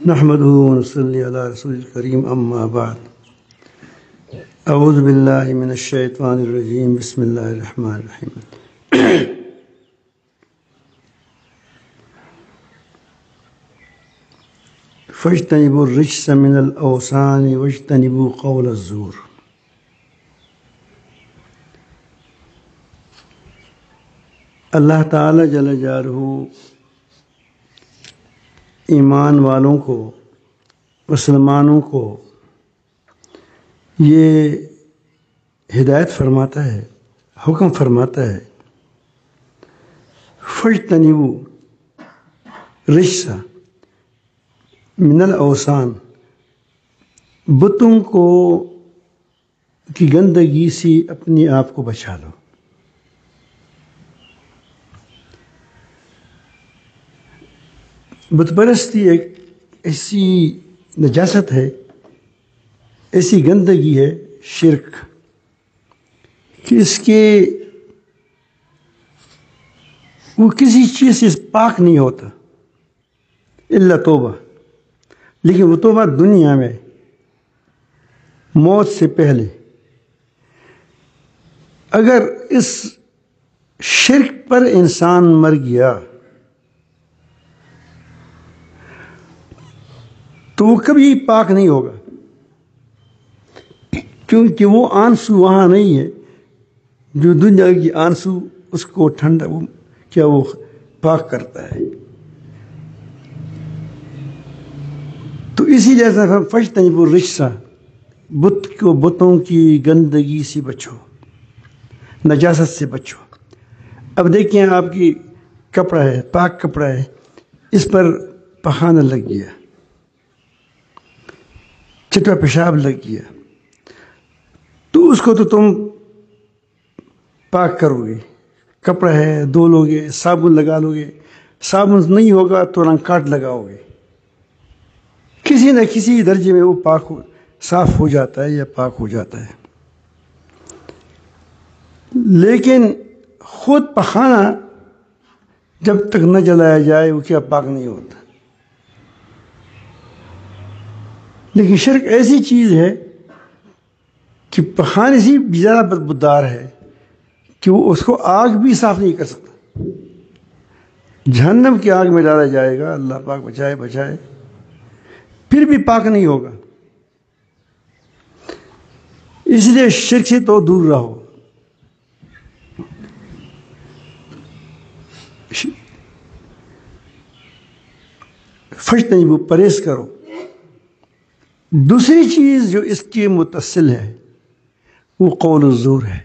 نحمده ونصلي على رسول الكريم أما بعد أعوذ بالله من الشيطان الرجيم بسم الله الرحمن الرحيم فاجتنبوا الرجس من الأوثان واجتنبوا قول الزور۔ اللہ تعالی جل جلالہ ایمان والوں کو، مسلمانوں کو یہ ہدایت فرماتا ہے، حکم فرماتا ہے، فاجتنبوا الرجس من الاوثان، بتوں کو کی گندگی سے اپنے آپ کو بچا لو۔ بت پرستی ایک ایسی نجاست ہے، ایسی گندگی ہے، شرک، کہ اس کے وہ کسی چیز سے پاک نہیں ہوتا الا توبہ، لیکن وہ توبہ دنیا میں موت سے پہلے۔ اگر اس شرک پر انسان مر گیا تو وہ کبھی پاک نہیں ہوگا، کیونکہ وہ آنسو وہاں نہیں ہے جو دنیا کی آنسو اس کو ٹھنڈا کیا وہ پاک کرتا ہے۔ تو اسی لیے فاجتنبوا الرجس، بتوں کی گندگی سے بچو، نجاست سے بچو۔ اب دیکھیں آپ کی کپڑا ہے، پاک کپڑا ہے، اس پر پخانہ لگ گیا، چٹا پیشاب لگ گیا، تو اس کو تو تم پاک کرو گے، کپڑا ہے دھو لو گے، صابن لگا لو گے، صابن نہیں ہوگا تو رنگ کاٹ لگاؤ گے، کسی نہ کسی درجے میں وہ صاف ہو جاتا ہے یا پاک ہو جاتا ہے۔ لیکن خود پخانہ جب تک نہ جلایا جائے وہ کیا پاک نہیں ہوتا۔ لیکن شرک ایسی چیز ہے کہ پخانے سے بھی زیادہ بدبودار ہے کہ وہ اس کو آگ بھی صاف نہیں کر سکتا، جہنم کی آگ میں ڈالا جائے گا، اللہ پاک بچائے، پھر بھی پاک نہیں ہوگا۔ اس لیے شرک سے تو دور رہو۔ فاجتنبوا، پرہیز کرو۔ دوسری چیز جو اس کے متصل ہے وہ قول الزور ہے،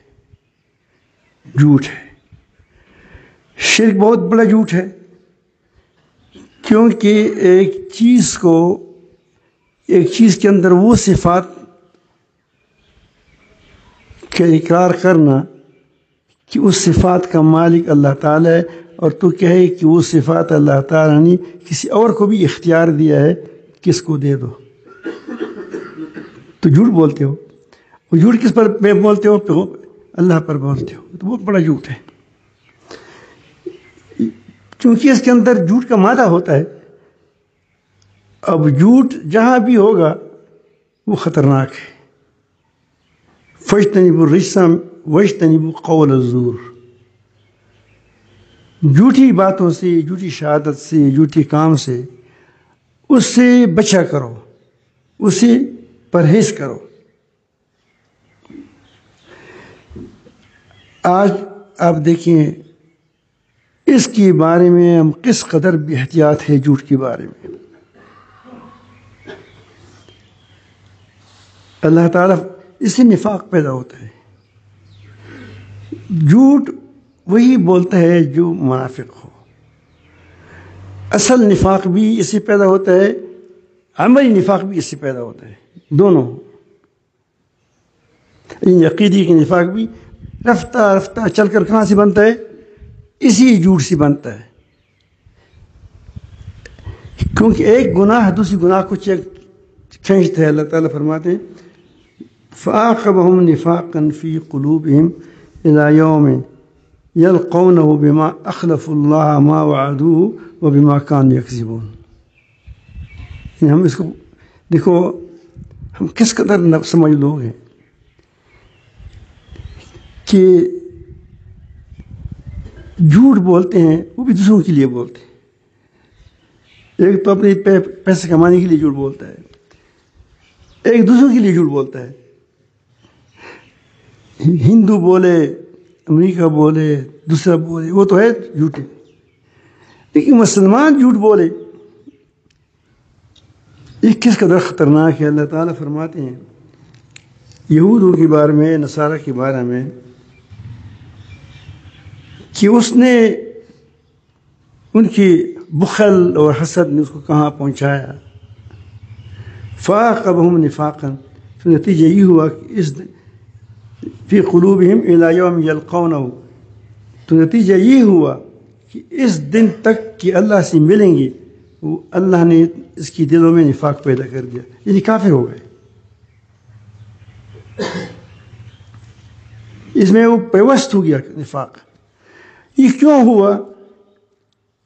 جھوٹ ہے۔ شرک بہت بڑا جھوٹ ہے، کیونکہ ایک چیز کے اندر وہ صفات کا اقرار کرنا کہ اس صفات کا مالک اللہ تعالیٰ ہے، اور تو کہے کہ وہ صفات اللہ تعالیٰ نے کسی اور کو بھی اختیار دیا ہے کہ اس کو دے دو، تو جھوٹ بولتے ہو۔ وہ جھوٹ کس پر بولتے ہو؟ اللہ پر بولتے ہو، تو بہت بڑا جھوٹ ہے، کیونکہ اس کے اندر جھوٹ کا مادہ ہوتا ہے۔ اب جھوٹ جہاں بھی ہوگا وہ خطرناک ہے۔ فاجتنبوا الرجس واجتنبوا قول الزور، جھوٹی باتوں سے، جھوٹی شہادت سے، جھوٹی کام سے، اس سے بچا کرو، اس سے پرہیز کرو۔ آج آپ دیکھیں اس کے بارے میں ہم کس قدر بے احتیاط ہے، جھوٹ کے بارے میں۔ اللہ تعالیٰ اس سے نفاق پیدا ہوتا ہے۔ جھوٹ وہی بولتا ہے جو منافق ہو۔ اصل نفاق بھی اس سے پیدا ہوتا ہے، عملی نفاق بھی اس سے پیدا ہوتا ہے، دونوں۔ عقیدی کے نفاق بھی رفتہ رفتہ چل کر کہاں سے بنتا ہے؟ اسی جھوٹ سے بنتا ہے، کیونکہ ایک گناہ دوسری گناہ کو کھینچتا ہے۔ اللہ تعالیٰ فرماتے ہیں فَأَعْقَبَهُمْ نِفَاقًا فِي قُلُوبِهِمْ إِلَى يَوْمٍ يَلْقَوْنَهُ بِمَا أَخْلَفُوا اللَّهَ مَا وَعَدُوهُ وَبِمَا كَانُوا يَكْذِبُونَ۔ ہم اس کو دیکھو، ہم کس قدر سمجھ لوگ ہیں کہ جھوٹ بولتے ہیں، وہ بھی دوسروں کے لیے بولتے ہیں۔ ایک تو اپنے پیسے کمانے کے لیے جھوٹ بولتا ہے، ایک دوسروں کے لیے جھوٹ بولتا ہے۔ ہندو بولے، امریکہ بولے، دوسرا بولے، وہ تو ہے جھوٹے، لیکن مسلمان جھوٹ بولے، یہ کس قدر خطرناک ہے۔ اللہ تعالیٰ فرماتے ہیں یہودوں کے بارے میں، نصارہ کے بارے میں، کہ اس نے ان کی بخل اور حسد نے اس کو کہاں پہنچایا۔ فَأَعْقَبَهُمْ نِفَاقًا، تو نتیجہ یہ ہوا کہ اس فی قلوبہم الی یوم یلقونہ، تو نتیجہ یہ ہوا کہ اس دن تک کہ اللہ سے ملیں گے، وہ اللہ نے اس کی دلوں میں نفاق پیدا کر دیا، یعنی کافر ہو گئے۔ اس میں وہ پیوست ہو گیا نفاق۔ یہ کیوں ہوا؟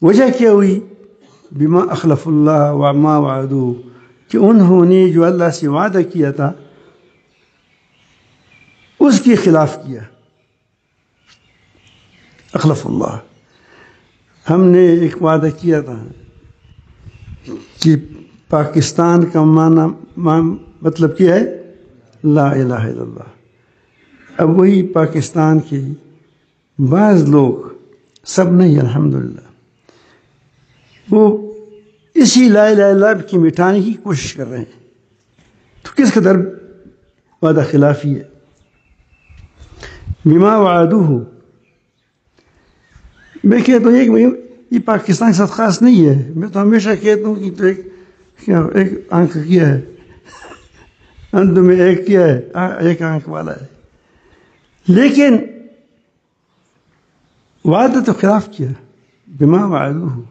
وجہ کیا ہوئی؟ بما اخلف اللہ وما وعدو، کہ انہوں نے جو اللہ سے وعدہ کیا تھا اس کے خلاف کیا۔ اخلف اللہ، ہم نے ایک وعدہ کیا تھا کہ پاکستان کا مطلب کیا ہے؟ لا الہ الا اللہ۔ اب وہی پاکستان کے بعض لوگ، سب نہیں الحمدللہ، وہ اسی لا الہ الا اللہ کی مٹانے کی کوشش کر رہے ہیں۔ تو کس قدر وعدہ خلافی ہے۔ بما وعدوہ، میں کہتا ہوں یہ پاکستان کے ساتھ خاص نہیں ہے، میں تو ہمیشہ کہتا ہوں کہ تو ایک آنکھ کیا ہے، اندھ میں ایک کیا ہے، ایک آنکھ والا ہے، لیکن وعدہ تو خلاف کیا۔ بما وعدوہ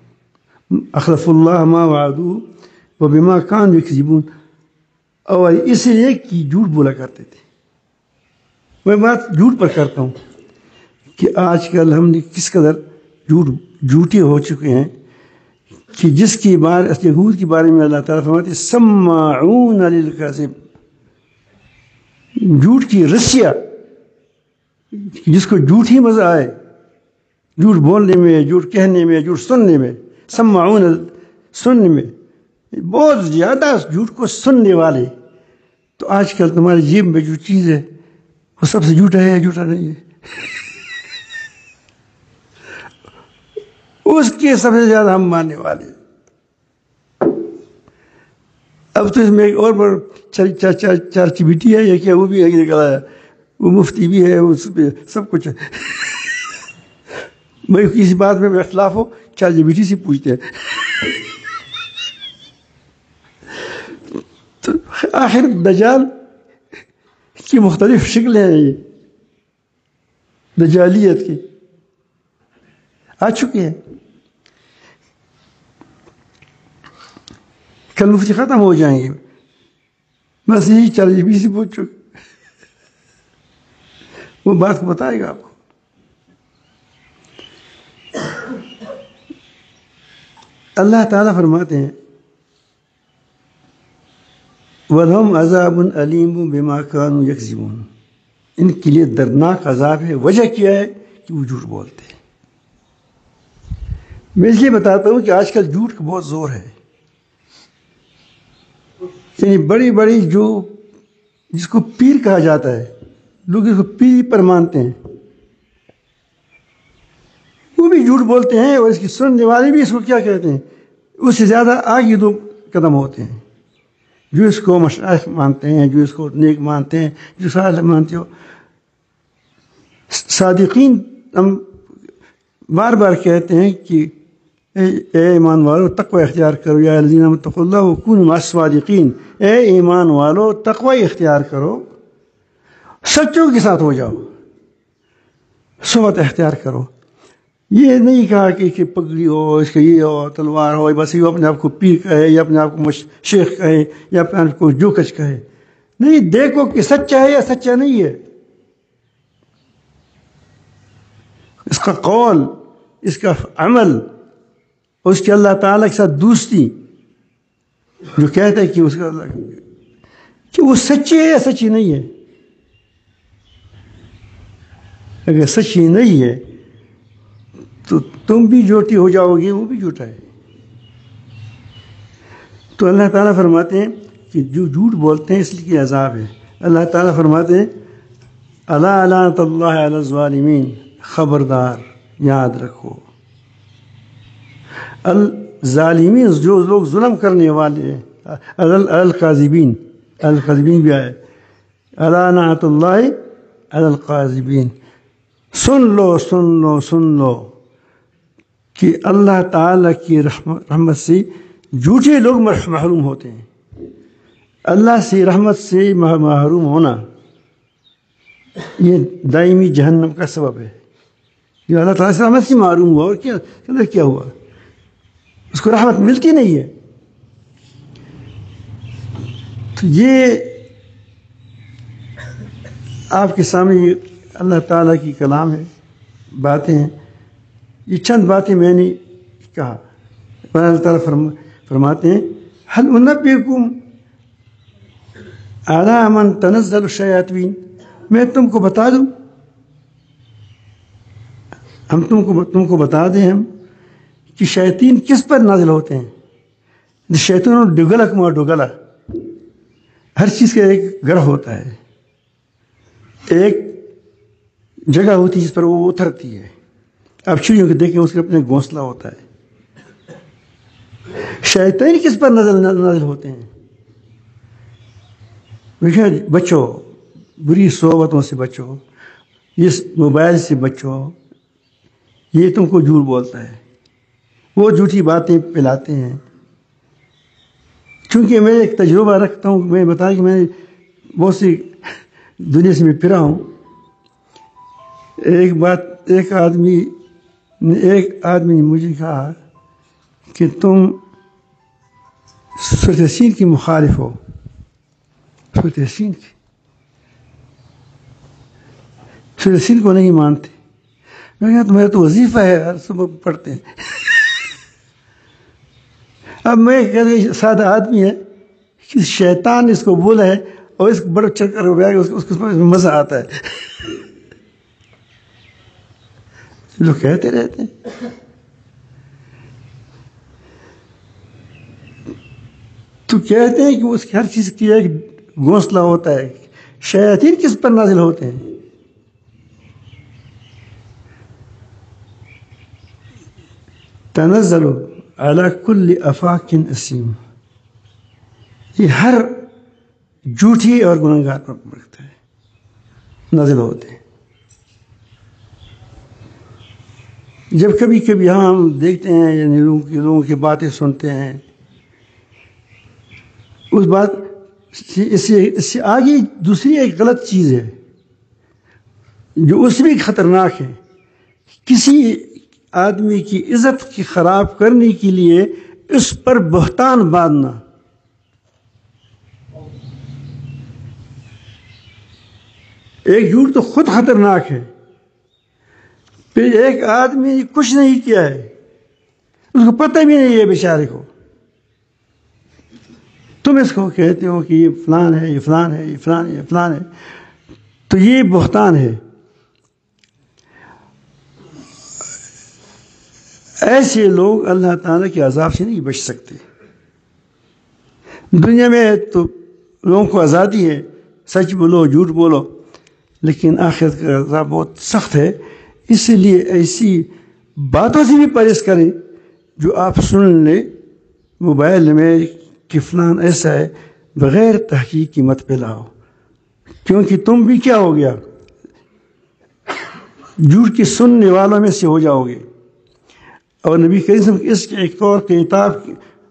اخلف اللہ ما وعدوہ وبما کانوا یکذبون، اور اس لیے کہ جھوٹ بولا کرتے تھے۔ میں بات جھوٹ پر کرتا ہوں کہ آج کل ہم نے کس قدر جھوٹے ہو چکے ہیں، کہ جس کی یہود کے بارے میں اللہ تعالیٰ فرماتے ہیں سماعون للکذب، جھوٹ کی رسیا، جس کو جھوٹ ہی مزہ آئے، جھوٹ بولنے میں، جھوٹ کہنے میں، جھوٹ سننے میں، سماعون سننے میں، بہت زیادہ جھوٹ کو سننے والے۔ تو آج کل تمہاری جیب میں جو چیز ہے وہ سب سے جھوٹا ہے یا جھوٹا نہیں ہے؟ اس کے سب سے زیادہ ہم ماننے والے۔ اب تو اس میں ایک اور چار چبیٹی ہے یا کیا، وہ بھی نکلا ہے، وہ مفتی بھی ہے، وہ سب کچھ ہے۔ میں کسی بات میں اختلاف ہو، چار چبیٹی سے پوچھتے ہیں۔ تو آخر دجال کی مختلف شکلیں ہیں، یہ دجالیت کی آ چکی ہیں۔ کل مفتی ختم ہو جائیں گے، بس یہی چار جی بی سے پوچھ چکے، وہ بات کو بتائے گا آپ کو۔ اللہ تعالیٰ فرماتے ہیں وَلَهُمْ عَذَابٌ أَلِيمٌ بِمَا كَانُوا يَكْذِبُونَ، ان کے لیے دردناک عذاب ہے۔ وجہ کیا ہے؟ کہ وہ جھوٹ بولتے ہیں۔ میں اس لیے بتاتا ہوں کہ آج کل جھوٹ کا بہت زور ہے، یعنی بڑی بڑی جو جس کو پیر کہا جاتا ہے، لوگ اس کو پیر پر مانتے ہیں، وہ بھی جھوٹ بولتے ہیں، اور اس کی سننے والے بھی اس کو کیا کہتے ہیں، اس سے زیادہ آگے دو قدم ہوتے ہیں۔ جو اس کو مشائخ مانتے ہیں، جو اس کو نیک مانتے ہیں، جو صالح مانتے ہو، صادقین ہم بار بار کہتے ہیں کہ اے ایمان والو تقوی اختیار کرو، یا الذین آمنوا اتقوا اللہ وکونوا مع الصادقین، اے ایمان والو تقوی اختیار کرو، سچوں کے ساتھ ہو جاؤ، صحبت اختیار کرو۔ یہ نہیں کہا کہ پگڑی ہو، اس کا یہ ہو، تلوار ہو، بس یہ اپنے آپ کو پیر کہے یا اپنے آپ کو شیخ کہے یا اپنے آپ کو جو کچھ کہے۔ نہیں، دیکھو کہ سچا ہے یا سچا نہیں ہے، اس کا قول، اس کا عمل، اور اس کی اللہ تعالیٰ کے ساتھ دوستی، جو کہتا ہے کہ اس کا کہ وہ سچی ہے یا سچی نہیں ہے. اگر سچی نہیں ہے تو تم بھی جھوٹی ہو جاؤ گے، وہ بھی جھوٹا ہے. تو اللہ تعالیٰ فرماتے ہیں کہ جو جھوٹ بولتے ہیں اس لیے عذاب ہے. اللہ تعالیٰ فرماتے ہیں الا لعنۃ اللہ علی الظالمین، خبردار یاد رکھو، الظالمین جو لوگ ظلم کرنے والے ہیں، القاذبین، القاذبین بھی آئے، الا لعنۃ اللہ علی القاذبین. سن لو سن لو سن لو کہ اللہ تعالیٰ کی رحمت سے جھوٹے لوگ محروم ہوتے ہیں. اللہ سے رحمت سے محروم ہونا یہ دائمی جہنم کا سبب ہے. یہ اللہ تعالیٰ سے رحمت سے محروم ہوا، اور کیا ہوا؟ اس کو رحمت ملتی نہیں ہے. تو یہ آپ کے سامنے اللہ تعالیٰ کی کلام ہے، باتیں ہیں. یہ چند باتیں میں نے کہا. اللہ تعالیٰ فرماتے ہیں هل انبئکم علی من تنزل الشیاطین، میں تم کو بتا دوں، ہم تم کو بتا دیں ہم کہ شیاطین کس پر نازل ہوتے ہیں. شیطان ڈگلا کما ڈگلا، ہر چیز کا ایک گرہ ہوتا ہے، ایک جگہ ہوتی ہے جس پر وہ اترتی ہے. آپ چڑیوں کو دیکھیں، اس کا اپنے گھونسلہ ہوتا ہے. شیطان کس پر نازل ہوتے ہیں؟ بچو، بری صحبتوں سے بچو، اس موبائل سے بچو. یہ تم کو جھوٹ بولتا ہے، وہ جھوٹی باتیں پھیلاتے ہیں. چونکہ میں ایک تجربہ رکھتا ہوں، میں بتایا کہ میں بہت سی دنیا سے میں پھرا ہوں. ایک آدمی نے مجھے کہا کہ تم سورۃ یاسین کی مخالف ہو. سورۃ یاسین کو نہیں مانتے. میں کہا تمہارا تو وظیفہ ہے، ہر صبح پڑھتے ہیں. اب میں سادہ آدمی ہے کہ شیطان اس کو بولا ہے اور اس کو بڑا چکر ہو گیا، اس کو مزہ آتا ہے. لوگ کہتے رہتے ہیں. تو کہتے ہیں کہ اس کی ہر چیز کی ایک گھونسلہ ہوتا ہے. شیاطین کس پر نازل ہوتے ہیں؟ تنزل علی کل افاک اثیم، یہ ہر جھوٹی اور گنہگار پر پڑتا ہے، نازل ہوتے ہیں. جب کبھی کبھی ہم دیکھتے ہیں یعنی لوگوں کی باتیں سنتے ہیں، اس بات اس سے آگے دوسری ایک غلط چیز ہے جو اس میں خطرناک ہے. کسی آدمی کی عزت کی خراب کرنے کے لیے اس پر بہتان باندھنا. ایک جھوٹ تو خود خطرناک ہے، پھر ایک آدمی نے کچھ نہیں کیا ہے، اس کو پتہ بھی نہیں ہے بیچارے کو، تم اس کو کہتے ہو کہ یہ فلان ہے، یہ فلان ہے، یہ فلان ہے، یہ فلان ہے. تو یہ بہتان ہے. ایسے لوگ اللہ تعالیٰ کے عذاب سے نہیں بچ سکتے. دنیا میں تو لوگوں کو آزادی ہے، سچ بولو جھوٹ بولو، لیکن آخرت کا عذاب بہت سخت ہے. اس لیے ایسی باتوں سے بھی پرہیز کریں جو آپ سن لیں موبائل میں کہ فلان ایسا ہے، بغیر تحقیق کی مت پھیلاؤ، کیونکہ تم بھی کیا ہو گیا، جھوٹ کے سننے والوں میں سے ہو جاؤ گے. اور نبی کریم صلی اللہ علیہ وسلم اس کے ایک طور کے عتاب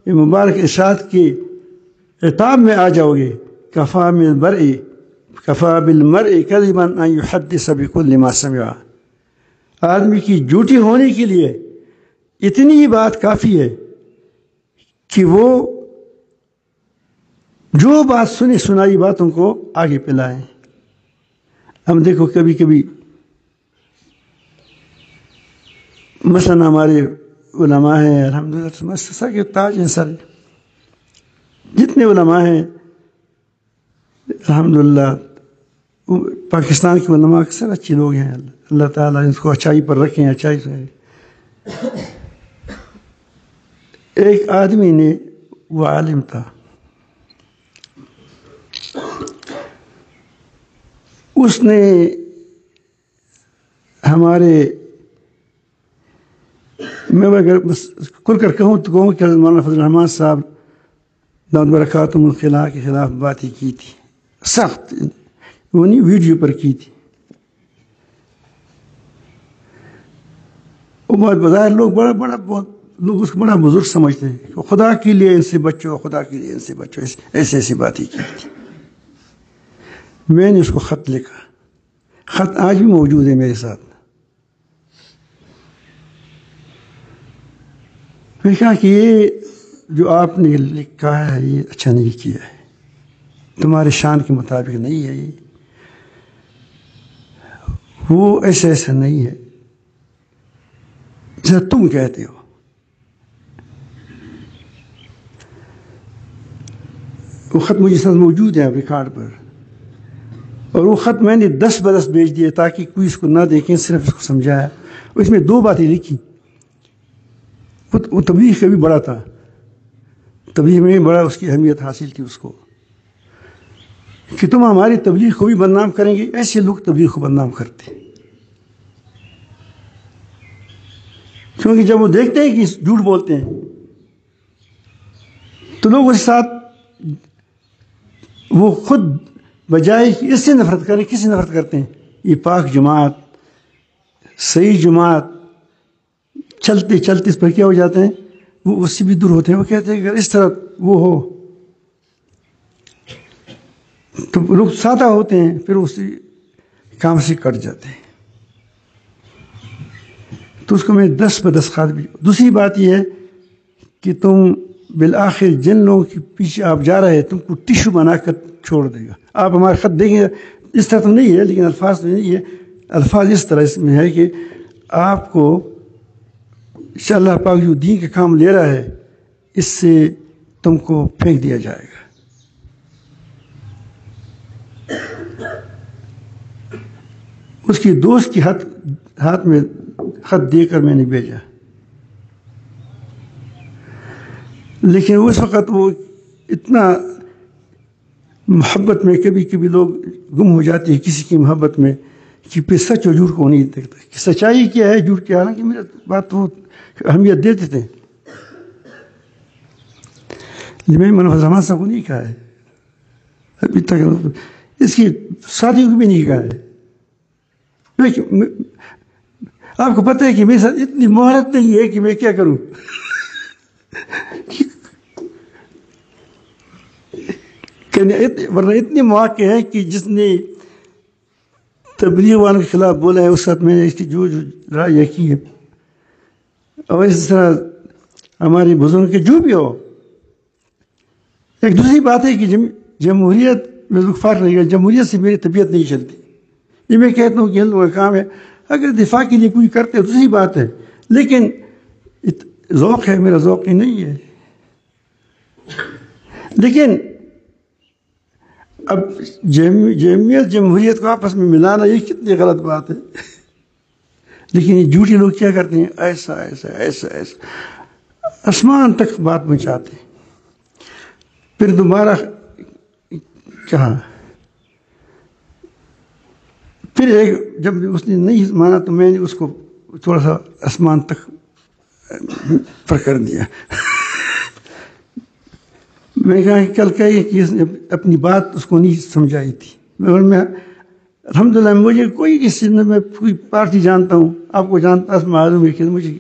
مبارک ارشاد کے عتاب میں آ جاؤ گے. کفا بالمرء کذبا ان یحدث بکل ما سمع. آدمی کی جھوٹی ہونے کے لیے اتنی ہی بات کافی ہے کہ وہ جو بات سنائی باتوں کو آگے پھیلائیں. ہم دیکھو کبھی کبھی مثلا ہمارے علماء ہیں الحمدللہ مؤسسہ کے تاج ہیں سر، جتنے علماء ہیں الحمدللہ پاکستان کے علماء اکثر اچھے لوگ ہیں. اللہ تعالیٰ ان کو اچھائی پر رکھیں, اچھائی سے. ایک آدمی نے, وہ عالم تھا, اس نے ہمارے, میں اگر کھل کر کہوں تو کہوں کہ مولانا فضل الرحمان صاحب دامت برکاتہم الخلا کے خلاف باتیں کی تھی, سخت, وہ نہیں ویڈیو پر کی تھی. وہ بہت بظاہر لوگ بہت لوگ اس کو بڑا بزرگ سمجھتے ہیں کہ خدا کے لیے ان سے بچو, خدا کے لیے ان سے بچو, ایسی ایسی باتیں کی تھی. میں نے اس کو خط لکھا, خط آج بھی موجود ہے میرے ساتھ. میں نے کہا کہ یہ جو آپ نے لکھا ہے یہ اچھا نہیں کیا ہے, تمہارے شان کے مطابق نہیں ہے, یہ وہ ایسا نہیں ہے جیسا تم کہتے ہو. وہ خط مجھے ساتھ موجود ہے ریکارڈ پر, اور وہ خط میں نے 10 برس بھیج دیے تاکہ کوئی اس کو نہ دیکھیں, صرف اس کو سمجھایا. اس میں 2 باتیں لکھی. وہ تبلیغ کا بھی بڑا تھا, تبلیغ میں بڑا اس کی اہمیت حاصل تھی اس کو, کہ تم ہماری تبلیغ کو بھی بدنام کریں گے. ایسے لوگ تبلیغ کو بدنام کرتے, کیونکہ جب وہ دیکھتے ہیں کہ جھوٹ بولتے ہیں تو لوگ اس ساتھ وہ خود بجائے کہ اس سے نفرت کریں, کس سے نفرت کرتے ہیں؟ یہ پاک جماعت, صحیح جماعت, چلتے چلتے اس پر کیا ہو جاتے ہیں, وہ اس سے بھی دور ہوتے ہیں. وہ کہتے ہیں کہ اگر اس طرح وہ ہو تو لوگ سادہ ہوتے ہیں, پھر اسی کام سے کٹ جاتے ہیں. تو اس کو میں 10 پر 10 خط بھی. دوسری بات یہ ہے کہ تم بالآخر جن لوگوں کے پیچھے آپ جا رہے ہیں تم کو ٹشو بنا کر چھوڑ دے گا. آپ ہمارے خط دیکھیں, اس طرح تو نہیں ہے لیکن الفاظ تو نہیں ہے, الفاظ اس طرح اس میں ہے کہ آپ کو انشاءاللہ پاک جو دین کا کام لے رہا ہے اس سے تم کو پھینک دیا جائے گا. اس کی دوست کی ہاتھ میں خط دے کر میں نے بھیجا, لیکن اس وقت وہ اتنا محبت میں, کبھی کبھی لوگ گم ہو جاتے ہیں کسی کی محبت میں کہ پھر سچ اور جھوٹ کو نہیں دیکھتا کہ سچائی کیا ہے جھوٹ کیا. حالانکہ میرا بات وہ اہمیت دیتے تھے, میں نے مولانا فضل الرحمان صاحب کو نہیں کہا ہے ابھی تک, اس کی ساتھیوں کو بھی نہیں کہا ہے. آپ کو پتہ ہے کہ میرے ساتھ اتنی مہارت نہیں ہے کہ میں کیا کروں. ورنہ اتنے مواقع ہیں کہ جس نے تبلیغ والوں کے خلاف بولا ہے اس وقت میں نے اس کی جو لڑائی کی ہے. اور اس طرح ہمارے بزرگوں کے جو بھی ہو. ایک دوسری بات ہے کہ جمہوریت میں فرق نہیں ہے, جمہوریت سے میری طبیعت نہیں چلتی. یہ میں کہتا ہوں کہ ہندوؤں کا کام ہے, اگر دفاع کے لیے کوئی کرتے ہے دوسری بات ہے, لیکن ذوق ہے, میرا ذوق ہی نہیں ہے. لیکن اب جمہوریت کو آپس میں ملانا یہ کتنی غلط بات ہے. لیکن یہ جھوٹے لوگ کیا کرتے ہیں, ایسا ایسا ایسا ایسا آسمان تک بات پہنچاتے ہیں. پھر دوبارہ کہا, پھر ایک جب اس نے نہیں مانا تو میں نے اس کو تھوڑا سا آسمان تک پر کر دیا. میں نے کہا کہ کل کہی کہ اس نے اپنی بات اس کو نہیں سمجھائی تھی. میں الحمدللہ مجھے کوئی کسی نے, میں کوئی پارٹی جانتا ہوں, آپ کو جانتا معلوم ہے کہ مجھے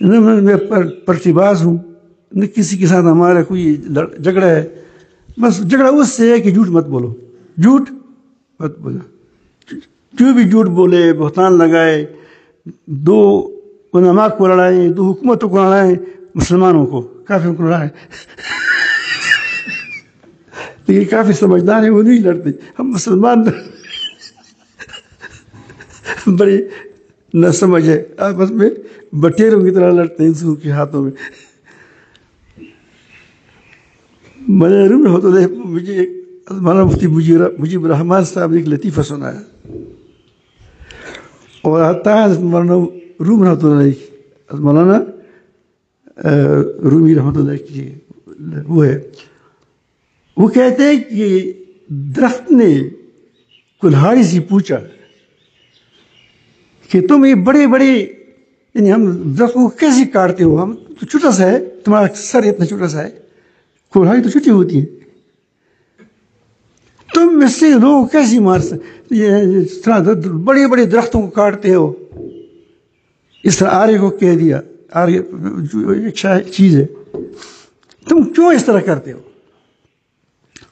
میں پرچی باز ہوں, نہ کسی کے ساتھ ہمارا کوئی جھگڑا ہے. بس جھگڑا اس سے ہے کہ جھوٹ مت بولو, جھوٹ مت بولو. جو بھی جھوٹ بولے, بہتان لگائے, 2 علماء کو لڑائیں, 2 حکومتوں کو لڑائیں, مسلمانوں کو, کافروں کو لڑائیں. لیکن کافی سمجھدار ہیں, وہ نہیں لڑتے. ہم مسلمان بڑے نہ سمجھ ہے, آپس میں بٹیروں کی طرح لڑتے ہیں دوسروں کے ہاتھوں میں. مولانا روم رحمۃ اللہ مجھے مولانا مفتی مجیب الرحمان صاحب نے ایک لطیفہ سنایا، اور آتا ہے مولانا روم رحمۃ اللہ، مولانا رومی رحمۃ اللہ کی وہ ہے، وہ کہتے ہیں کہ درخت نے کلہاڑی سے پوچھا کہ تم یہ بڑے بڑے، یعنی ہم درخت کو کیسے کاٹتے ہو، ہم تو چھوٹا سا ہے، تمہارا سر اتنا چھوٹا سا ہے، کلہاڑی تو چھوٹی ہوتی ہے، تم اس سے لوگ کیسے مار سکتے، بڑے بڑے درختوں کو کاٹتے ہو۔ اس طرح آرے کو کہہ دیا، آرے جو ایک چیز ہے، تم کیوں اس طرح کرتے ہو،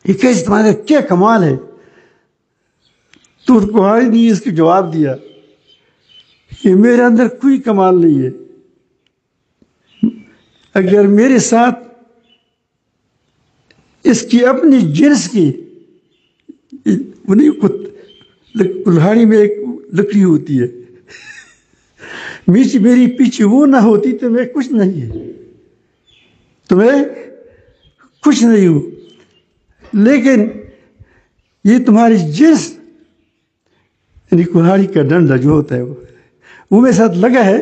یہ کیسے، تمہارا کیا کمال ہے؟ تو کلہاڑی نے اس کو جواب دیا کہ میرے اندر کوئی کمال نہیں ہے، اگر میرے ساتھ اس کی اپنی جنس کی کلہاڑی میں ایک لکڑی ہوتی ہے، میری پیچھے وہ نہ ہوتی تو میں کچھ نہیں ہے، تمہیں کچھ نہیں ہوں، لیکن یہ تمہاری جنس یعنی کلہاڑی کا ڈنڈا جو ہوتا ہے وہ میرے ساتھ لگا ہے،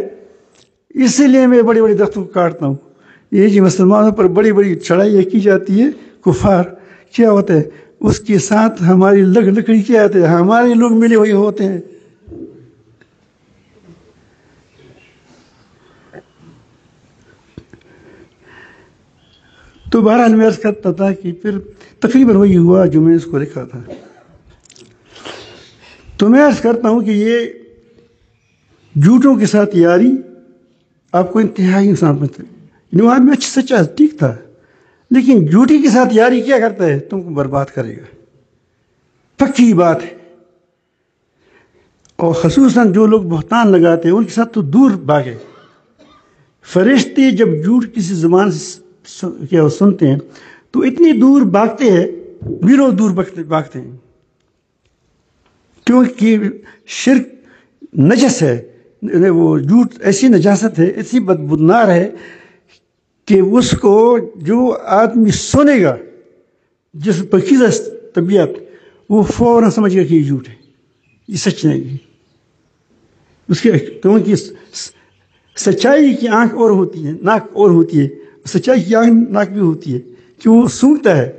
اسی لیے میں بڑے بڑے درختوں کو کاٹتا ہوں۔ یہ جو مسلمانوں پر بڑی بڑی چڑھائیاں کی جاتی ہے، کفار کیا ہوتا ہے اس کے ساتھ ہماری لکڑی کیا ہوتا ہے، ہمارے لوگ ملے ہوئے ہوتے ہیں۔ تو بہرحال میں عرض کرتا تھا کہ پھر تقریباً وہی ہوا جو میں اس کو لکھا تھا۔ تو میں عرض کرتا ہوں کہ یہ جھوٹوں کے ساتھ یاری آپ کو انتہائی انسان بنتا ہے، یعنی وہ آدمی اچھا سچا ٹھیک تھا، لیکن جھوٹی کے ساتھ یاری کیا کرتا ہے، تم کو برباد کرے گا، پکی بات ہے۔ اور خصوصاً جو لوگ بہتان لگاتے ہیں ان کے ساتھ تو دور بھاگے۔ فرشتے جب جھوٹ کسی زبان سے کیا سنتے ہیں تو اتنی دور بھاگتے ہیں، میلوں دور بھاگتے ہیں، کیونکہ شرک نجس ہے، وہ جھوٹ ایسی نجاست ہے، ایسی بدبودنار ہے کہ اس کو جو آدمی سنے گا جس پکیزہ طبیعت، وہ فوراً سمجھ گا کہ یہ جھوٹ ہے، یہ سچ نہیں ہے۔ اس کے کیونکہ سچائی کی آنکھ اور ہوتی ہے، ناک اور ہوتی ہے، سچائی کی آنکھ ناک بھی ہوتی ہے کہ وہ سونگتا ہے۔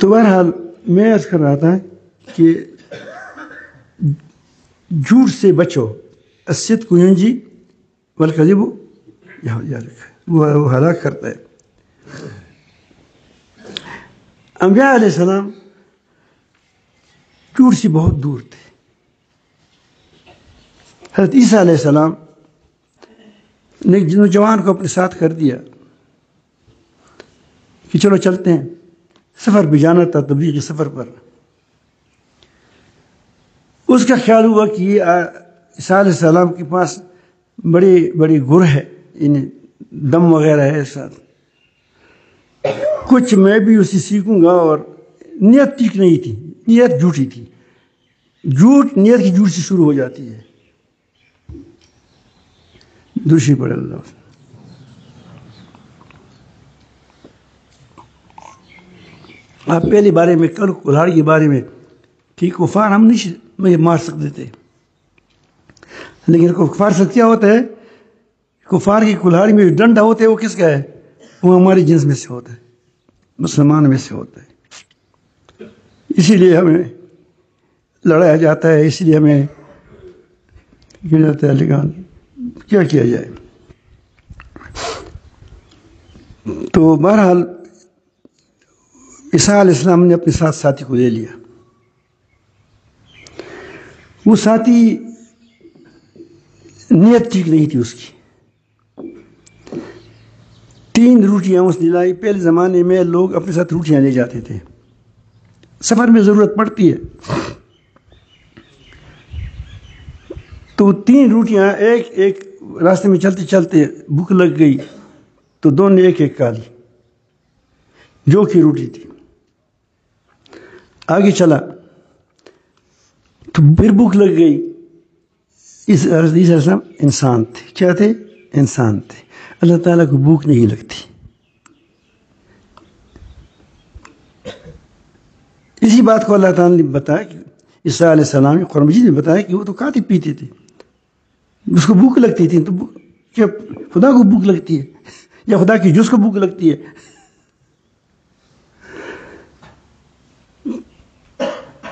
تو بہرحال میں عرض کر رہا تھا کہ جھوٹ سے بچو، الصدق ینجی والکذب یہلک، وہ ہلاک کرتا ہے۔ انبیاء علیہ السلام جھوٹ سے بہت دور تھے۔ حضرت عیسیٰ علیہ السلام نے نوجوان کو اپنے ساتھ کر دیا کہ چلو چلتے ہیں، سفر پہ جانا تھا، تبلیغی سفر پر۔ اس کا خیال ہوا کہ یہ عیسیٰ علیہ السلام کے پاس بڑی بڑی گر ہے، یعنی دم وغیرہ ہے ساتھ، کچھ میں بھی اسے سیکھوں گا، اور نیت ٹھیک نہیں تھی، نیت جھوٹی تھی، جھوٹ نیت کی جھوٹ سے شروع ہو جاتی ہے۔ دوسری پڑھ اللہ۔ آپ پہلے بارے میں کل کلہاڑی کے بارے میں کہ کفار ہم نہیں مار سکتے تھے، لیکن کفار سے کیا ہوتا ہے، کفار کی کلہاڑی میں جو ڈنڈا ہوتا ہے وہ کس کا ہے، وہ ہماری جنس میں سے ہوتا ہے، مسلمان میں سے ہوتا ہے، اسی لیے ہمیں لڑایا جاتا ہے، اسی لیے ہمیں کیا جاتا ہے، لیکن کیا کیا جائے۔ تو بہرحال عیسیٰ علیہ السلام نے اپنے ساتھ ساتھی کو لے لیا۔ وہ ساتھی نیت ٹھیک نہیں تھی اس کی، 3 روٹیاں اس نے لائی۔ پہلے زمانے میں لوگ اپنے ساتھ روٹیاں لے جاتے تھے، سفر میں ضرورت پڑتی ہے، تو 3 روٹیاں، ایک راستے میں چلتے چلتے بھوک لگ گئی تو دونوں نے ایک کھا لی، جو کی روٹی تھی۔ آگے چلا تو پھر بھوک لگ گئی۔ اس علیہ السلام انسان تھے، کیا تھے؟ انسان تھے. اللہ تعالیٰ کو بھوک نہیں لگتی. اسی بات کو اللہ تعالیٰ نے بتایا کہ عیسیٰ علیہ السلام نے قرآن مجید میں بتایا کہ وہ تو کھاتے پیتے تھے, اس کو بھوک لگتی تھی. تو کیا خدا کو بھوک لگتی ہے یا خدا کی جز کو بھوک لگتی ہے؟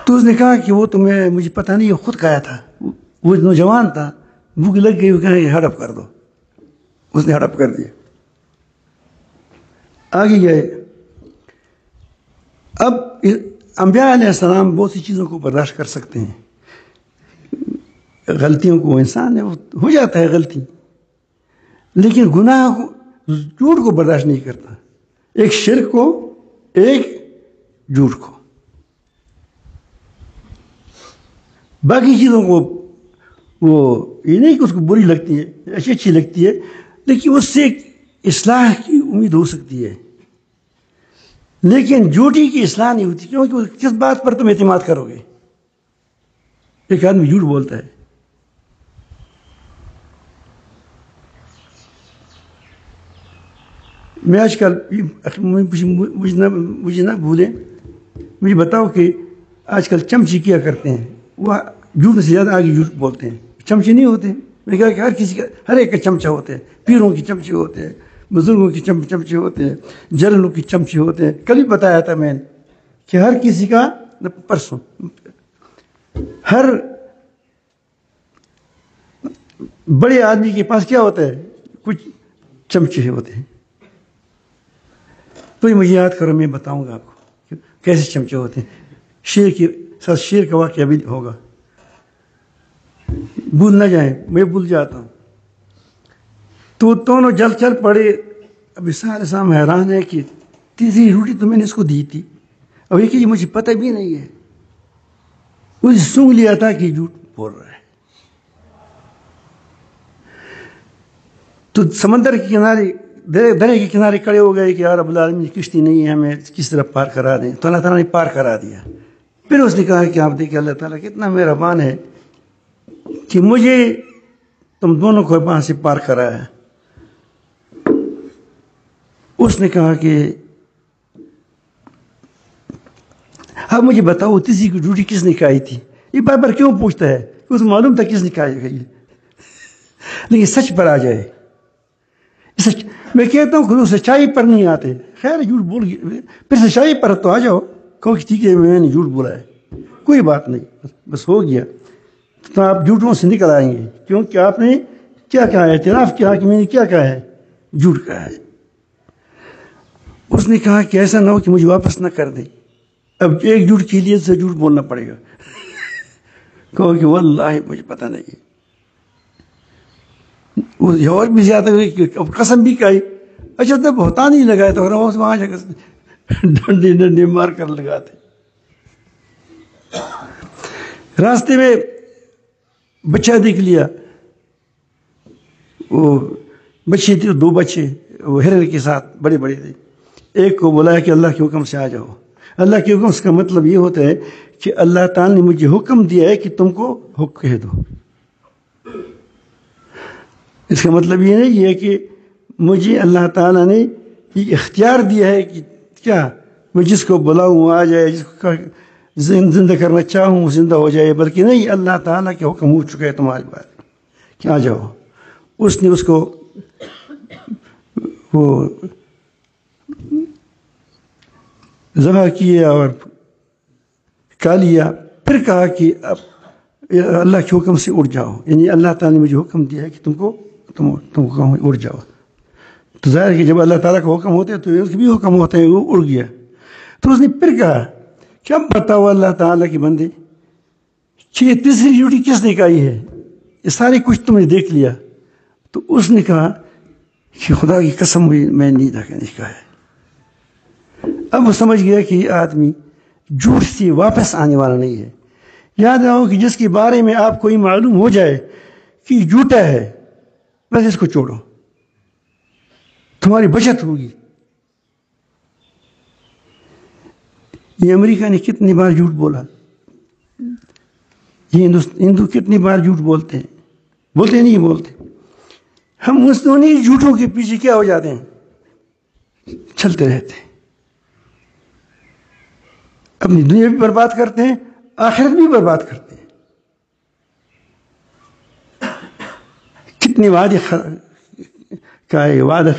تو اس نے کہا کہ وہ تو مجھے پتہ نہیں, خود کھایا تھا, وہ نوجوان تھا, بھوک لگ گئی, وہ کہا ہڑپ کر دو. اس نے ہڑپ کر دیا. آگے گئے. اب انبیاء علیہ السلام بہت سی چیزوں کو برداشت کر سکتے ہیں, غلطیوں کو, انسان ہے وہ ہو جاتا ہے غلطی, لیکن گناہ کو, جھوٹ کو برداشت نہیں کرتا. ایک شرک کو, ایک جھوٹ کو. باقی چیزوں کو وہ یہ نہیں کہ اس کو بری لگتی ہے, اچھی لگتی ہے, لیکن اس سے اصلاح کی امید ہو سکتی ہے. لیکن جھوٹی کی اصلاح نہیں ہوتی, کیونکہ کس بات پر تم اعتماد کرو گے؟ ایک آدمی جھوٹ بولتا ہے, میں آج کل مجھے نہ بھولیں, مجھے بتاؤ کہ آج کل چمچی کیا کرتے ہیں, وہ جھوٹ سے زیادہ آگے جھوٹ بولتے ہیں. چمچے نہیں ہوتے. میں کہا کہ ہر کسی کا, ہر ایک کا چمچہ ہوتے ہیں. پیروں کی چمچے ہوتے ہیں, بزرگوں کی چمچے ہوتے ہیں, جرنوں کی چمچے ہوتے ہیں. کل ہی بتایا تھا میں نے کہ ہر کسی کا, پرسوں, ہر بڑے آدمی کے پاس کیا ہوتا ہے, کچھ چمچے ہوتے ہیں. تو یہ مجھے یاد کرو, میں بتاؤں گا آپ کو کیسے چمچے ہوتے ہیں. شیر کے ساتھ شیر کا واقعہ بھی ہوگا, بھول نہ جائیں, میں بھول جاتا ہوں. تو دونوں جل چل پڑے. اب عیسیٰ علیہ السلام حیران ہے کہ تیسری روٹی تو میں نے اس کو دی تھی, اب یہ کہ مجھے پتہ بھی نہیں ہے. مجھے سونگ لیا تھا کہ جھوٹ بول رہا ہے. تو سمندر کے کنارے, درے کے کنارے کھڑے ہو گئے کہ یار رب العالمین کی کشتی نہیں ہے, ہمیں کس طرح پار کرا دیں. تو اللہ تعالیٰ نے پار کرا دیا. پھر اس نے کہا کہ آپ دیکھیں اللہ تعالیٰ کتنا مہربان ہے کہ مجھے تم دونوں کو وہاں سے پار کرایا. اس نے کہا کہ اب مجھے بتاؤ تیسری کی ڈیوٹی کس نے کھائی تھی؟ یہ بار بار کیوں پوچھتا ہے؟ کہ اس کو معلوم تھا کس نے کھائی گئی, لیکن سچ پر آ جائے. سچ میں کہتا ہوں کہ سچائی پر نہیں آتے. خیر جھوٹ بول گئے, پھر سچائی پر تو آ جاؤ, کہو کہ ٹھیک ہے میں نے جھوٹ بولا ہے, کوئی بات نہیں, بس ہو گیا. تو آپ جھوٹوں سے نکل آئیں گے, کیونکہ آپ نے کیا کہا ہے, اعتراف کیا کہ میں نے کیا کہا ہے, جھوٹ کہا ہے. اس نے کہا کہ ایسا نہ ہو کہ مجھے واپس نہ کر دیں. اب ایک جھوٹ کے لیے سے جھوٹ بولنا پڑے گا. کہو کہ واللہ مجھے پتہ نہیں ہے. اور بھی زیادہ اب قسم بھی کہی. اچھا تو بہتان ہی لگایا تو وہاں جا کر ڈنڈے مار کر لگاتے. راستے میں بچہ دیکھ لیا, وہ بچے تھے, 2 بچے وہ ہرن کے ساتھ بڑے بڑے تھے. ایک کو بولا کہ اللہ کے حکم سے آ جاؤ. اللہ کے حکم کا مطلب یہ ہوتا ہے کہ اللہ تعالیٰ نے مجھے حکم دیا ہے کہ تم کو حق کہہ دو. اس کا مطلب یہ نہیں ہے کہ مجھے اللہ تعالیٰ نے یہ اختیار دیا ہے کہ کیا میں جس کو بلاؤں وہ آ جائے, جس کو زندہ کرنا چاہوں وہ زندہ ہو جائے, بلکہ نہیں, اللہ تعالیٰ کے حکم ہو چکا ہے تمہاری بات کہ آ جاؤ. اس نے اس کو وہ ذبح کیا اور کھا لیا. پھر کہا کہ اب اللہ کے حکم سے اڑ جاؤ, یعنی اللہ تعالیٰ نے مجھے حکم دیا ہے کہ تم کو اڑ جاؤ. تو ظاہر ہے کہ جب اللہ تعالیٰ کا حکم ہوتا ہے تو اس کے بھی حکم ہوتا ہے, وہ اڑ گیا. تو اس نے پھر کہا کہ اب بتاؤ اللہ تعالیٰ کے بندے کہ یہ تیسری ڈیوٹی کس نے کہی ہے, یہ سارے کچھ تم نے دیکھ لیا. تو اس نے کہا کہ خدا کی قسم میں نہیں کہا ہے. اب وہ سمجھ گیا کہ یہ آدمی جھوٹ سے واپس آنے والا نہیں ہے. یاد رہو کہ جس کے بارے میں آپ کو یہ معلوم ہو جائے کہ یہ جھوٹا ہے, بس اس کو چھوڑو, تمہاری بچت ہوگی. یہ امریکہ نے کتنی بار جھوٹ بولا, یہ ہندو کتنی بار جھوٹ بولتے ہیں, بولتے نہیں بولتے. ہم اس دونوں جھوٹوں کے پیچھے کیا ہو جاتے ہیں، چلتے رہتے ہیں، اپنی دنیا بھی برباد کرتے ہیں، آخرت بھی برباد کرتے ہیں. کتنی وعدہ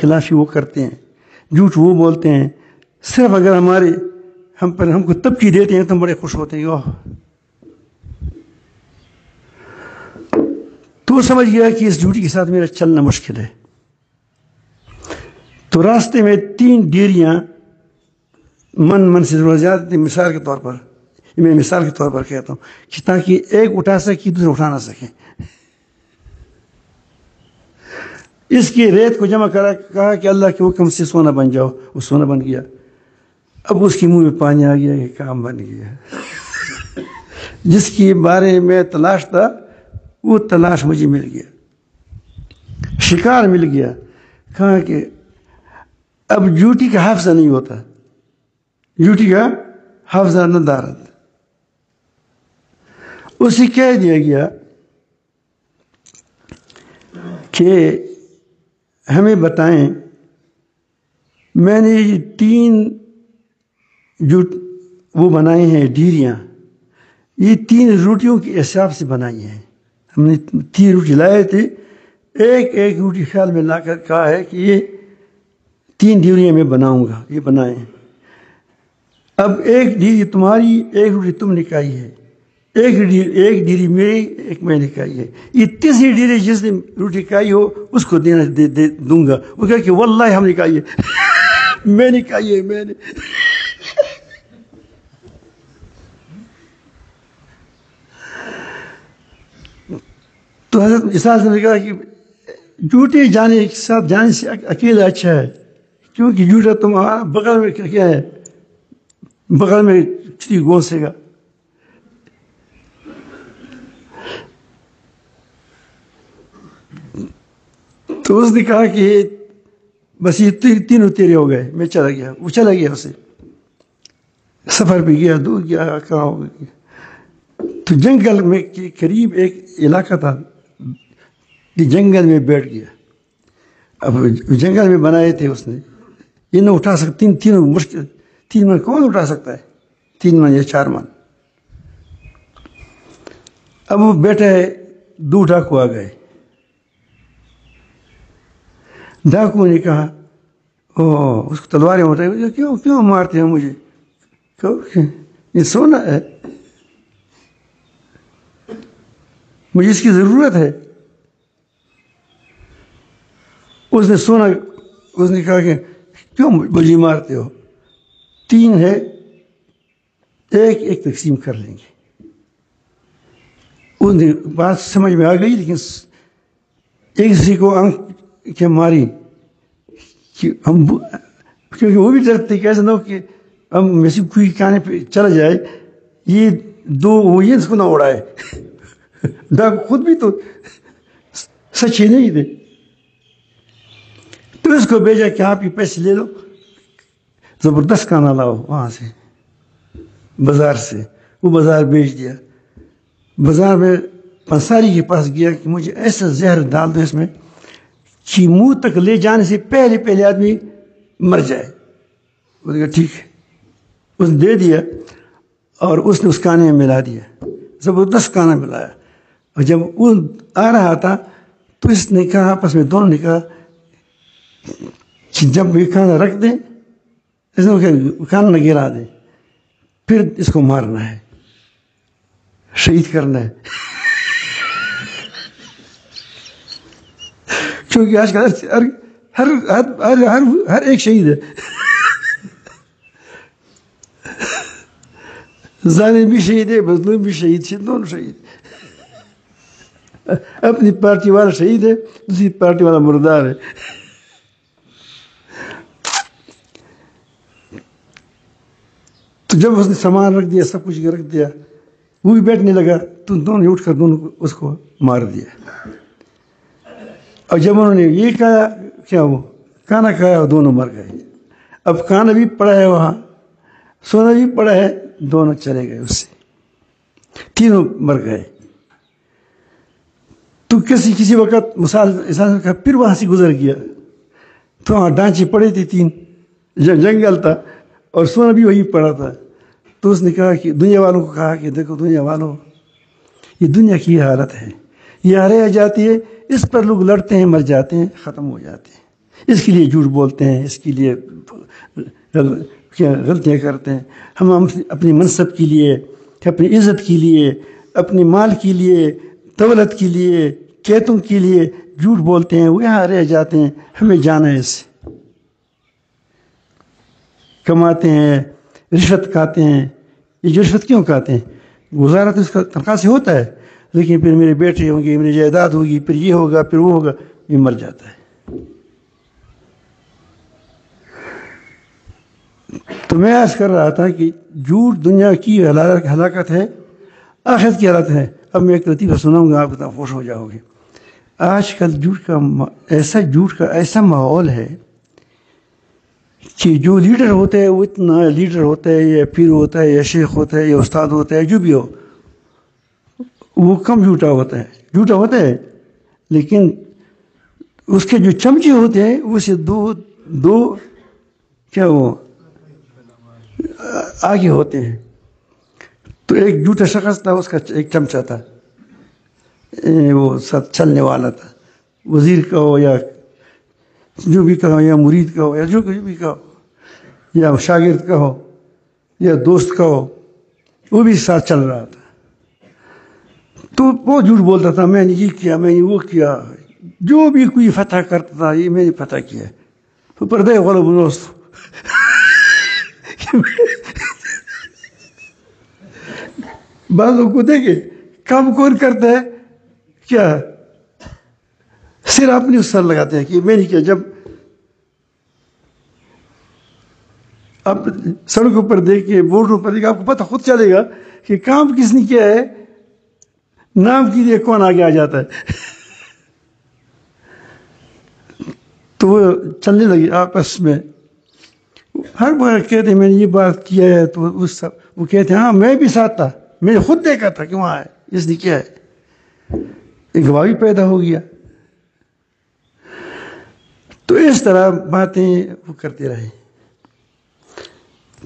خلافی وہ کرتے ہیں، جھوٹ وہ بولتے ہیں. صرف اگر ہم کو تبکی دیتے ہیں تو ہم بڑے خوش ہوتے ہیں. تو وہ سمجھ گیا کہ اس جھوٹی کے ساتھ میرا چلنا مشکل ہے. تو راستے میں 3 ڈیریاں من سے زیادہ تھی. مثال کے طور پر، میں مثال کے طور پر کہتا ہوں کہ تاکہ ایک اٹھا سکے دوسرے اٹھا نہ سکے. اس کی ریت کو جمع کرا، کہا کہ اللہ کے حکم سے سونا بن جاؤ. وہ سونا بن گیا. اب اس کے منہ میں پانی آ گیا، یہ کام بن گیا. جس کے بارے میں تلاش تھا وہ تلاش مجھے مل گیا، شکار مل گیا. کہا کہ اب جھوٹی کا حافظہ نہیں ہوتا، جھوٹی کا حافظہ نہ دارت. اسے کہہ دیا گیا کہ ہمیں بتائیں، میں نے یہ 3 جھوٹ وہ بنائے ہیں ڈیریاں، یہ 3 روٹیوں کے حساب سے بنائی ہیں. ہم نے 3 روٹی لائے تھے، ایک روٹی خیال میں لا کر کہا ہے کہ یہ 3 ڈیریاں میں بناؤں گا، یہ بنائے ہیں. اب ایک ڈیری تمہاری، ایک روٹی تم نے کھائی ہے، ایک ڈیری میری، ایک میں نے کھائی ہے. یہ تیسری ڈیری جس نے روٹی کھائی ہو اس کو دوں گا. وہ کہا کہ واللہ ہم نے کھائی ہے. میں نے کھائی ہے، میں نے. تو حضرت اسحاق نے کہا کہ جھوٹے جانے کے ساتھ جانے سے اکیلا اچھا ہے، کیونکہ جھوٹا تمہارا بغل میں کیا ہے، بغل میں چڑی گھونسے گا. تو اس نے کہا کہ بس یہ 3 تیرے ہو گئے، میں چلا گیا. وہ چلا گیا، اسے سفر پہ گیا، دور گیا، کہاں ہو گیا. تو جنگل میں قریب ایک علاقہ تھا، جنگل میں بیٹھ گیا. اب جنگل میں بنائے تھے اس نے، یہ نہ اٹھا سکتے. تینوں مشکل، 3 من کون اٹھا سکتا ہے، 3 من یا 4 من. اب وہ بیٹھا ہے، 2 ڈاکو آ گئے. ڈاکو نے کہا، اس کو تلواریں اٹھائی، کیوں مارتے ہیں مجھے؟ یہ سونا ہے، مجھے اس کی ضرورت ہے. اس نے سونا، اس نے کہا کہ کیوں مجھے مارتے ہو؟ 3 ہے، ایک تقسیم کر لیں گے. اس نے بات سمجھ میں آ گئی، لیکن ایک دوسرے کو آنکھ کیا ماری کہ ہم، کیونکہ وہ بھی ڈرتے کیسے نہ ہو کہ ہم میں سے کوئی کھانے پہ چلا جائے، یہ 2 وہ یہ اس کو نہ اڑائے. ڈاکو خود بھی تو سچے نہیں تھے. تو اس کو بھیجا کہ آپ یہ پیسے لے لو، زبردست کھانا لاؤ وہاں سے، بازار سے. وہ بازار بیچ دیا. بازار میں پنساری کے پاس گیا کہ مجھے ایسا زہر ڈال دو اس میں کہ منہ تک لے جانے سے پہلے آدمی مر جائے. اس نے کہا ٹھیک ہے. اس نے دے دیا اور اس نے اس کانے میں ملا دیا. زبردست کھانا ملایا. اور جب وہ آ رہا تھا تو اس نے کہا، آپس میں دونوں نے کہا کہ جب یہ کھانا رکھ دیں، اس نے کھانا نہ گرا دیں، پھر اس کو مارنا ہے، شہید کرنا ہے. کیونکہ آج کل ہر ایک شہید ہے. ظالم بھی شہید ہے، مظلوم بھی شہید ہے، دونوں شہید. اپنی پارٹی والا شہید ہے، دوسری پارٹی والا مردار ہے. تو جب اس نے سامان رکھ دیا، سب کچھ رکھ دیا، وہ بھی بیٹھنے لگا، تو دونوں نے اٹھ کر دونوں کو اس کو مار دیا. اور جب انہوں نے یہ کہا، کیا وہ کھانا کھایا، دونوں مر گئے. اب کھانا بھی پڑا ہے وہاں، سونا بھی پڑا ہے، دونوں چلے گئے، اس سے 3 مر گئے. تو کسی وقت مثال کا پھر وہاں سے گزر گیا تو وہاں ڈانچے پڑے تھے 3 جنگل تھا اور سونا بھی وہی پڑا تھا. تو اس نے کہا کہ دنیا والوں کو کہا کہ دیکھو دنیا والوں، یہ دنیا کی حالت ہے، یہ رہ جاتی ہے، اس پر لوگ لڑتے ہیں، مر جاتے ہیں، ختم ہو جاتے ہیں. اس کے لیے جھوٹ بولتے ہیں، اس کے لیے غلطیاں کرتے ہیں. ہم اپنی منصب کے لیے، اپنی عزت کے لیے، اپنے مال کے لیے، دولت کے لیے، قیدوں کے لیے جھوٹ بولتے ہیں، وہ یہاں رہ جاتے ہیں. ہمیں جانا ہے، اس سے کماتے ہیں، رشوت کھاتے ہیں. یہ جو رشوت کیوں کھاتے ہیں؟ گزارا تو اس کا تنخواہ سے ہوتا ہے، لیکن پھر میرے بیٹے ہوں گے، میری جائیداد ہوگی، پھر یہ ہوگا، پھر وہ ہوگا، یہ مر جاتا ہے. تو میں عرض کر رہا تھا کہ جھوٹ دنیا کی ہلاکت ہے، آخرت کی حالت ہے. اب میں ایک لطیفہ سناؤں گا، آپ اتنا خوش ہو جاؤ گے. آج کل جھوٹ کا ایسا ماحول ہے کہ جو لیڈر ہوتا ہے وہ اتنا لیڈر ہوتا ہے، یا پیر ہوتا ہے، یا شیخ ہوتا ہے، یا استاد ہوتا ہے، جو بھی ہو، وہ کم جھوٹا ہوتا ہے، لیکن اس کے جو چمچے ہوتے ہیں وہ سے دو کیا وہ آگے ہوتے ہیں. تو ایک جھوٹا شخص تھا، اس کا ایک چمچہ تھا، وہ سب چلنے والا تھا، وزیر کا ہو یا جو بھی کا ہو، یا مرید کا ہو، یا جو بھی کا ہو، یا شاگرد کا ہو، یا دوست کا ہو، وہ بھی ساتھ چل رہا تھا. تو وہ جھوٹ بولتا تھا، میں نے یہ کیا، میں نے وہ کیا. جو بھی کوئی فتح کرتا تھا، یہ میں نے فتح کیا. تو پردے غلب دوست بعض لوگ کو دیکھے کام کون کرتا ہے کیا، صرف اپنی اس سر لگاتے ہیں کہ میں نے کیا. جب آپ سڑکوں پر دیکھیں، بورڈوں پر دیکھیں، آپ کو پتہ خود چلے گا کہ کام کس نے کیا ہے، نام کے لیے کون آگے آ جاتا ہے. تو وہ چلنے لگے آپس میں، ہر بار کہتے ہیں میں نے یہ بات کیا ہے، تو وہ کہتے ہیں ہاں میں بھی ساتھ تھا، میں نے خود دیکھا تھا کہ وہاں ہے، اس نے کیا ہے. ایک گواہی پیدا ہو گیا. تو اس طرح باتیں وہ کرتے رہے.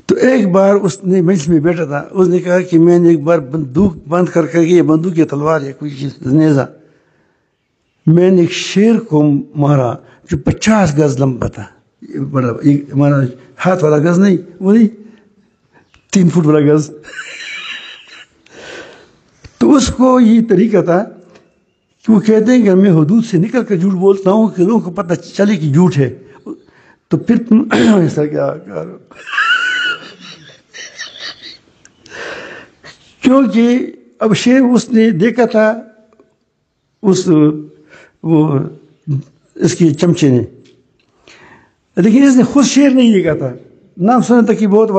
تو ایک بار اس نے مجلس میں بیٹھا تھا، اس نے کہا کہ میں نے ایک بار بندوق بند کر کے، یہ بندوق یا تلوار ہے کوئی چیز نیزہ، میں نے ایک شیر کو مارا جو 50 گز لمبا تھا. ہمارا ہاتھ والا گز نہیں، وہ نہیں 3 فٹ والا گز. تو اس کو یہ طریقہ تھا کہ وہ کہتے ہیں کہ میں حدود سے نکل کر جھوٹ بولتا ہوں کہ لوگوں کو پتہ چلے کہ جھوٹ ہے. تو پھر تم ایسا کیا کرو، کیونکہ اب شیر اس نے دیکھا تھا، اس کے چمچے نے، لیکن اس نے خود شیر نہیں دیکھا تھا. نام سنا تھا کہ بہت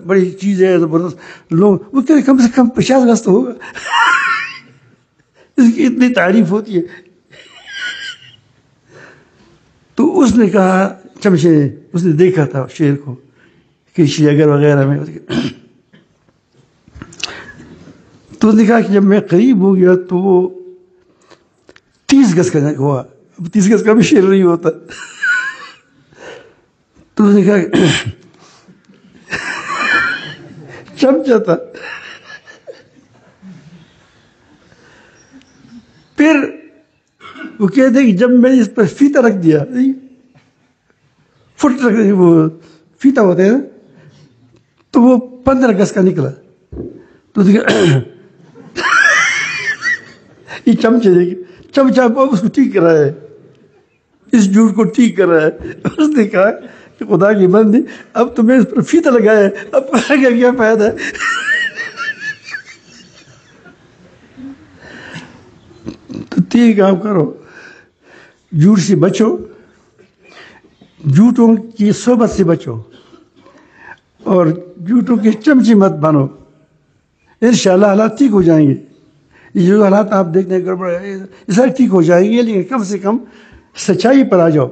بڑی چیز ہے، زبردست. لوگ وہ کہتے کم سے کم 50 گز تو ہوگا. اس کی اتنی تعریف ہوتی ہے. تو اس نے کہا چمچے نے، اس نے دیکھا تھا شیر کو کہ شیگر وغیرہ میں. تو اس نے کہا کہ جب میں قریب ہو گیا تو وہ 30 گز کا ہوا. اب 30 گز کا بھی شیر نہیں ہوتا. تو اس نے کہا چمچا تھا. پھر وہ کہتے ہیں کہ جب میں نے اس پر فیتا رکھ دیا، فٹ رکھ دیا، وہ فیتا ہوتا ہے، تو وہ 15 گز کا نکلا. تو یہ چمچا اس کو ٹھیک کر رہا ہے، اس جھوٹ کو ٹھیک کر رہا ہے. اس نے کہا کہ خدا کی بندی، اب تو میں اس پر فیتا لگایا ہے، اب آگے کیا فائدہ ہے. تو 3 کام کرو، جھوٹ سے بچو، جھوٹوں کی صحبت سے بچو، اور جھوٹوں کے چمچے مت بنو. انشاءاللہ حالات ٹھیک ہو جائیں گے. یہ جو حالات آپ دیکھتے ہیں گڑبڑ ہے، یہ سارے ٹھیک ہو جائیں گے، لیکن کم سے کم سچائی پر آ جاؤ.